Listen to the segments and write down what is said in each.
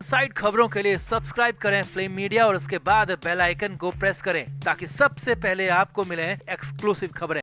Side खबरों के लिए सब्सक्राइब करें फ्लेम मीडिया और उसके बाद बेल आइकन को प्रेस करें ताकि सबसे पहले आपको मिले एक्सक्लूसिव खबरें।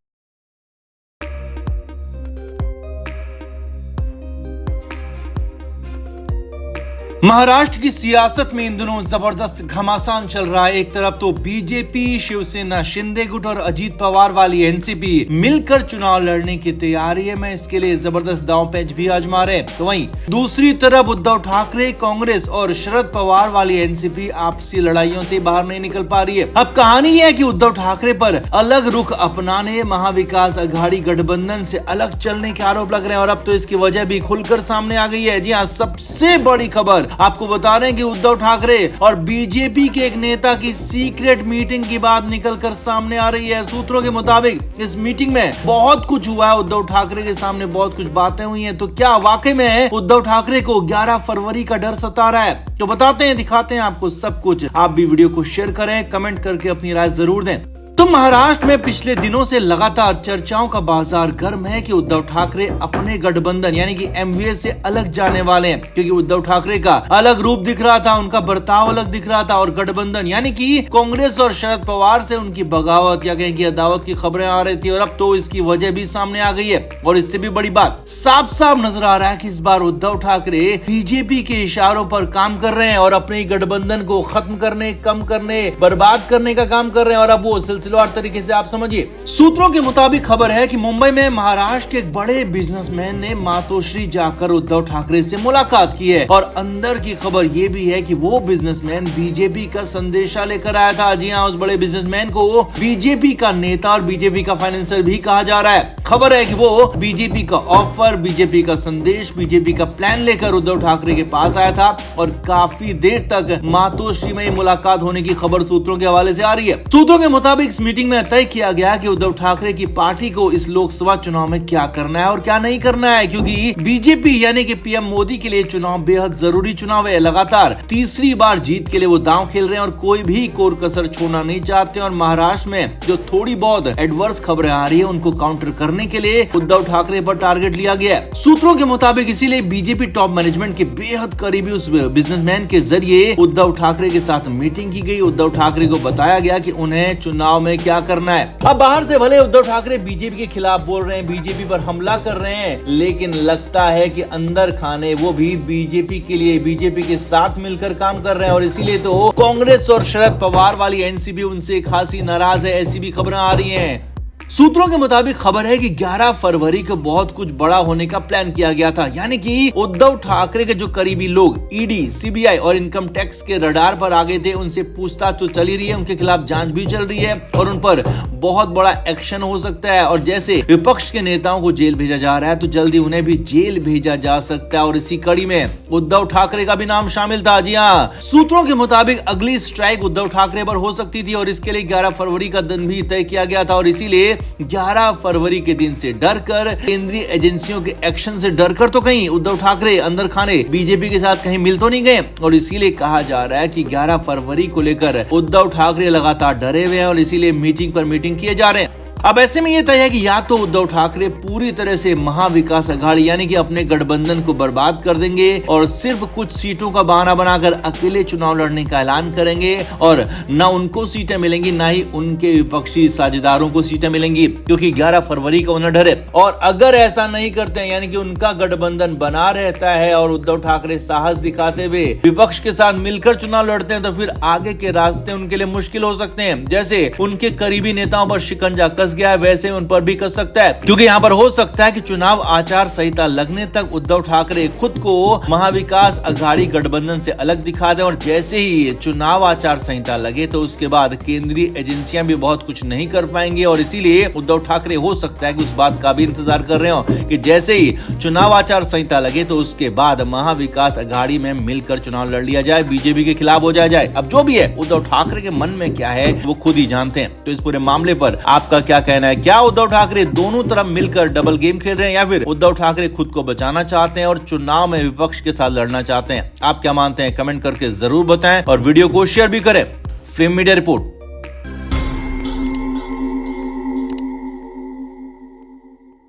महाराष्ट्र की सियासत में इन दिनों जबरदस्त घमासान चल रहा है। एक तरफ तो बीजेपी, शिवसेना, शिंदे गुट और अजीत पवार वाली एनसीपी मिलकर चुनाव लड़ने की तैयारी में इसके लिए जबरदस्त दांव पेच भी आजमा रहे हैं। तो वहीं दूसरी तरफ उद्धव ठाकरे, कांग्रेस और शरद पवार वाली एनसीपी आपसी लड़ाइयों से बाहर नहीं निकल पा रही है। अब कहानी यह है कि उद्धव ठाकरे पर अलग रुख अपनाने, महाविकास अघाड़ी गठबंधन से अलग चलने के आरोप लग रहे हैं और अब तो इसकी वजह भी खुलकर सामने आ गई है। जी हाँ, सबसे बड़ी खबर आपको बता रहे हैं कि उद्धव ठाकरे और बीजेपी के एक नेता की सीक्रेट मीटिंग की बात निकलकर सामने आ रही है। सूत्रों के मुताबिक इस मीटिंग में बहुत कुछ हुआ है, उद्धव ठाकरे के सामने बहुत कुछ बातें हुई हैं। तो क्या वाकई में उद्धव ठाकरे को 11 फरवरी का डर सता रहा है? तो बताते हैं, दिखाते हैं आपको सब कुछ। आप भी वीडियो को शेयर करें, कमेंट करके अपनी राय जरूर दें। तो महाराष्ट्र में पिछले दिनों से लगातार चर्चाओं का बाजार गर्म है कि उद्धव ठाकरे अपने गठबंधन यानी कि एमवीएस से अलग जाने वाले हैं, क्योंकि उद्धव ठाकरे का अलग रूप दिख रहा था, उनका बर्ताव अलग दिख रहा था और गठबंधन यानी कि कांग्रेस और शरद पवार से उनकी बगावत या कहीं की अदावत की खबरें आ रही थी और अब तो इसकी वजह भी सामने आ गई है। और इससे भी बड़ी बात साफ साफ नजर आ रहा है कि इस बार उद्धव ठाकरे बीजेपी के इशारों पर काम कर रहे हैं और अपने गठबंधन को खत्म करने, कम करने, बर्बाद करने का काम कर रहे हैं। और अब वो सिलसिलेवार तरीके से आप समझिए। सूत्रों के मुताबिक खबर है कि मुंबई में महाराष्ट्र के एक बड़े बिजनेसमैन ने मातोश्री जाकर उद्धव ठाकरे से मुलाकात की है और अंदर की खबर ये भी है कि वो बिजनेसमैन बीजेपी का संदेशा लेकर आया था। जी हाँ, उस बड़े बिजनेसमैन को बीजेपी का नेता और बीजेपी का फाइनेंसर भी कहा जा रहा है। खबर है कि वो बीजेपी का ऑफर, बीजेपी का संदेश, बीजेपी का प्लान लेकर उद्धव ठाकरे के पास आया था और काफी देर तक मातोश्री में मुलाकात होने की खबर सूत्रों के हवाले से आ रही है। सूत्रों के मुताबिक इस मीटिंग में तय किया गया कि उद्धव ठाकरे की पार्टी को इस लोकसभा चुनाव में क्या करना है और क्या नहीं करना है, क्योंकि बीजेपी यानी कि पीएम मोदी के लिए चुनाव बेहद जरूरी चुनाव है। लगातार तीसरी बार जीत के लिए वो दांव खेल रहे हैं और कोई भी कोर कसर छोड़ना नहीं चाहते। और महाराष्ट्र में जो थोड़ी बहुत एडवर्स खबरें आ रही है उनको काउंटर करने के लिए उद्धव ठाकरे पर टारगेट लिया गया है। सूत्रों के मुताबिक इसीलिए बीजेपी टॉप मैनेजमेंट के बेहद करीबी उस बिजनेसमैन के जरिए उद्धव ठाकरे के साथ मीटिंग की गई। उद्धव ठाकरे को बताया गया कि उन्हें चुनाव में क्या करना है। अब बाहर से भले उद्धव ठाकरे बीजेपी के खिलाफ बोल रहे हैं, बीजेपी पर हमला कर रहे हैं, लेकिन लगता है कि अंदर खाने वो भी बीजेपी के लिए, बीजेपी के साथ मिलकर काम कर रहे हैं। और इसीलिए तो कांग्रेस और शरद पवार वाली एनसीपी उनसे खासी नाराज है, ऐसी भी खबरें आ रही हैं। सूत्रों के मुताबिक खबर है कि 11 फरवरी को बहुत कुछ बड़ा होने का प्लान किया गया था, यानी कि उद्धव ठाकरे के जो करीबी लोग ईडी, सीबीआई और इनकम टैक्स के रडार पर आ गए थे, उनसे पूछताछ तो चली रही है, उनके खिलाफ जांच भी चल रही है और उन पर बहुत बड़ा एक्शन हो सकता है। और जैसे विपक्ष के नेताओं को जेल भेजा जा रहा है तो जल्दी उन्हें भी जेल भेजा जा सकता है और इसी कड़ी में उद्धव ठाकरे का भी नाम शामिल था। जी हाँ, सूत्रों के मुताबिक अगली स्ट्राइक उद्धव ठाकरे पर हो सकती थी और इसके लिए 11 फरवरी का दिन भी तय किया गया था। और इसीलिए 11 फरवरी के दिन से डरकर, केंद्रीय एजेंसियों के एक्शन से डरकर तो कहीं उद्धव ठाकरे अंदर खाने बीजेपी के साथ कहीं मिल तो नहीं गए। और इसीलिए कहा जा रहा है कि 11 फरवरी को लेकर उद्धव ठाकरे लगातार डरे हुए हैं और इसीलिए मीटिंग पर मीटिंग किए जा रहे हैं। अब ऐसे में यह तय है कि या तो उद्धव ठाकरे पूरी तरह से महाविकास अघाड़ी यानी कि अपने गठबंधन को बर्बाद कर देंगे और सिर्फ कुछ सीटों का बहाना बनाकर अकेले चुनाव लड़ने का ऐलान करेंगे और न उनको सीटें मिलेंगी ना ही उनके विपक्षी साझेदारों को सीटें मिलेंगी, क्योंकि 11 फरवरी का उन्हें डर है। और अगर ऐसा नहीं करते हैं यानी कि उनका गठबंधन बना रहता है और उद्धव ठाकरे साहस दिखाते हुए विपक्ष के साथ मिलकर चुनाव लड़ते हैं तो फिर आगे के रास्ते उनके लिए मुश्किल हो सकते हैं। जैसे उनके करीबी नेताओं पर शिकंजा कस गया है, वैसे उन पर भी कस सकता है, क्योंकि यहाँ पर हो सकता है कि चुनाव आचार संहिता लगने तक उद्धव ठाकरे खुद को महाविकास अघाड़ी गठबंधन से अलग दिखा दें और जैसे ही चुनाव आचार संहिता लगे तो उसके बाद केंद्रीय एजेंसियां भी बहुत कुछ नहीं कर पाएंगे। और इसीलिए उद्धव ठाकरे हो सकता है कि उस बात का भी इंतजार कर रहे हो कि जैसे ही चुनाव आचार संहिता लगे तो उसके बाद महाविकास अघाड़ी में मिलकर चुनाव लड़ लिया जाए, बीजेपी के खिलाफ हो जाए। अब जो भी है उद्धव ठाकरे के मन में क्या है वो खुद ही जानते हैं। तो इस पूरे मामले पर आपका क्या कहना है? क्या उद्धव ठाकरे दोनों तरफ मिलकर डबल गेम खेल रहे हैं या फिर उद्धव ठाकरे खुद को बचाना चाहते हैं और चुनाव में विपक्ष के साथ लड़ना चाहते हैं? आप क्या मानते हैं? कमेंट करके जरूर बताएं और वीडियो को शेयर भी करें। Flame media report.